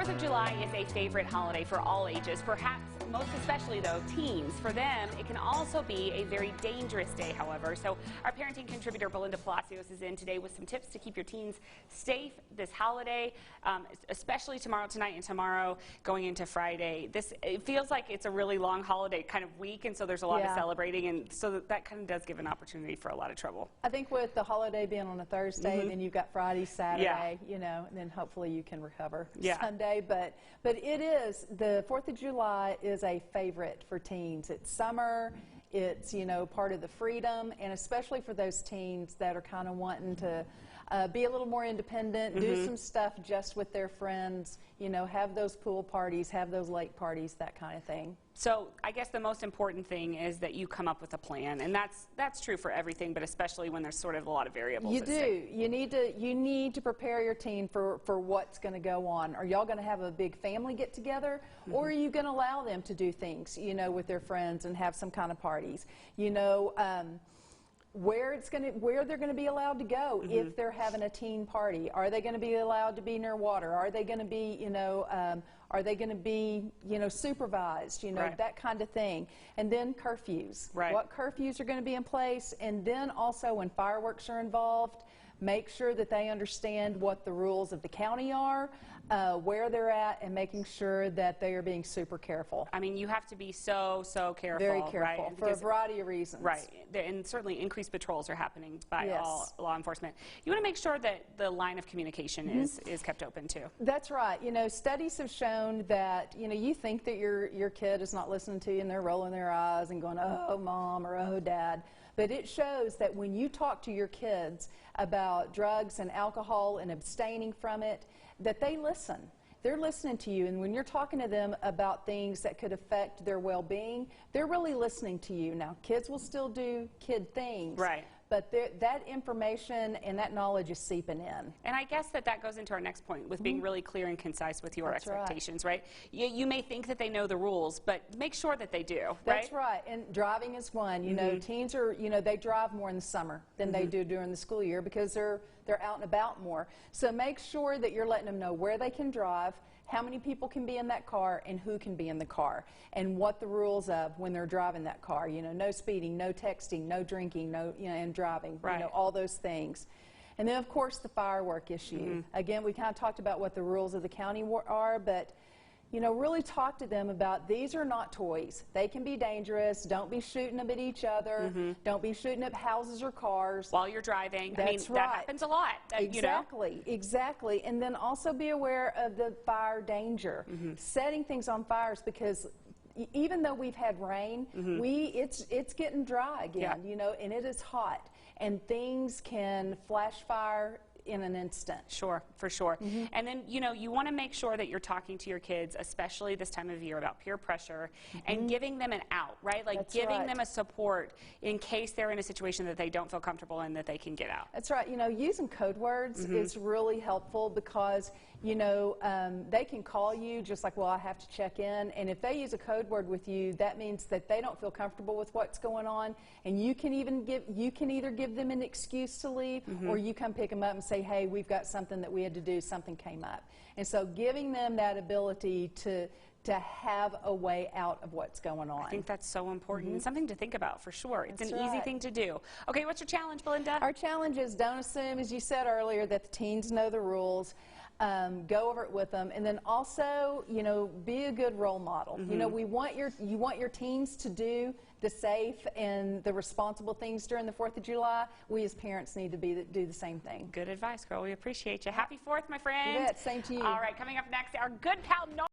4th of July is a favorite holiday for all ages, perhaps most especially, though, teens. For them, it can also be a very dangerous day, however. So our parenting contributor, Belinda Palacios, is in today with some tips to keep your teens safe this holiday, especially tomorrow, tonight, and tomorrow going into Friday. It feels like it's a really long holiday kind of week, and so there's a lot of celebrating, and so that kind of does give an opportunity for a lot of trouble. I think with the holiday being on a Thursday, then you've got Friday, Saturday, you know, and then hopefully you can recover Sunday. But it is, the 4th of July is a favorite for teens. It's summer, it's, you know, part of the freedom, and especially for those teens that are kind of wanting to be a little more independent, do some stuff just with their friends, you know, have those pool parties, have those lake parties, that kind of thing. So I guess the most important thing is that you come up with a plan, and that's true for everything, but especially when there's sort of a lot of variables. You do. You need to prepare your teen for what's going to go on. Are y'all going to have a big family get together, or are you going to allow them to do things, you know, with their friends and have some kind of parties? You know, where they're going to be allowed to go if they're having a teen party. Are they going to be allowed to be near water? Are they going to be, you know, supervised, you know, that kind of thing. And then curfews. What curfews are going to be in place? And then also when fireworks are involved, make sure that they understand what the rules of the county are, where they're at, and making sure that they are being super careful. I mean, you have to be so careful. Very careful, for a variety of reasons. Right, and certainly increased patrols are happening by all law enforcement. You want to make sure that the line of communication is kept open too. That's right. You know, studies have shown that, you know, you think that your kid is not listening to you and they're rolling their eyes and going, oh, mom, or oh, dad. But it shows that when you talk to your kids about drugs and alcohol and abstaining from it, that they listen. They're listening to you, and when you're talking to them about things that could affect their well-being, they're really listening to you. Now, kids will still do kid things. But that information and that knowledge is seeping in. And I guess that goes into our next point with being really clear and concise with your expectations, right? You may think that they know the rules, but make sure that they do, That's right. And driving is one. You know, teens are, you know, they drive more in the summer than they do during the school year because they're out and about more. So make sure that you're letting them know where they can drive, how many people can be in that car, and who can be in the car, and what the rules of when they're driving that car. You know, no speeding, no texting, no drinking, no, you know, and driving. You know, all those things. And then, of course, the firework issue. Again, we kind of talked about what the rules of the county are, but, you know, really talk to them about these are not toys. They can be dangerous. Don't be shooting them at each other. Don't be shooting at houses or cars. While you're driving. That's I mean, that happens a lot. Exactly, you know? Exactly. And then also be aware of the fire danger. Setting things on fires, because even though we've had rain, it's getting dry again, you know, and it is hot. And things can flash fire in an instant. Sure, for sure. And then, you know, you want to make sure that you're talking to your kids, especially this time of year, about peer pressure and giving them an out, right? Like giving them a support in case they're in a situation that they don't feel comfortable in, that they can get out. That's right. You know, using code words is really helpful because, you know, they can call you just like, well, I have to check in. And if they use a code word with you, that means that they don't feel comfortable with what's going on. And you can either give them an excuse to leave, or you come pick them up and say, hey, we've got something that we had to do, something came up. And so giving them that ability to have a way out of what's going on. I think that's so important. Something to think about, for sure. It's an easy thing to do. Okay, what's your challenge, Belinda? Our challenge is don't assume, as you said earlier, that the teens know the rules. Go over it with them, and then also, you know, be a good role model. You know, you want your teens to do the safe and the responsible things during the 4th of July. We as parents need to do the same thing. Good advice, girl. We appreciate you. Happy 4th, my friend. You bet. Same to you. All right, coming up next, our good pal.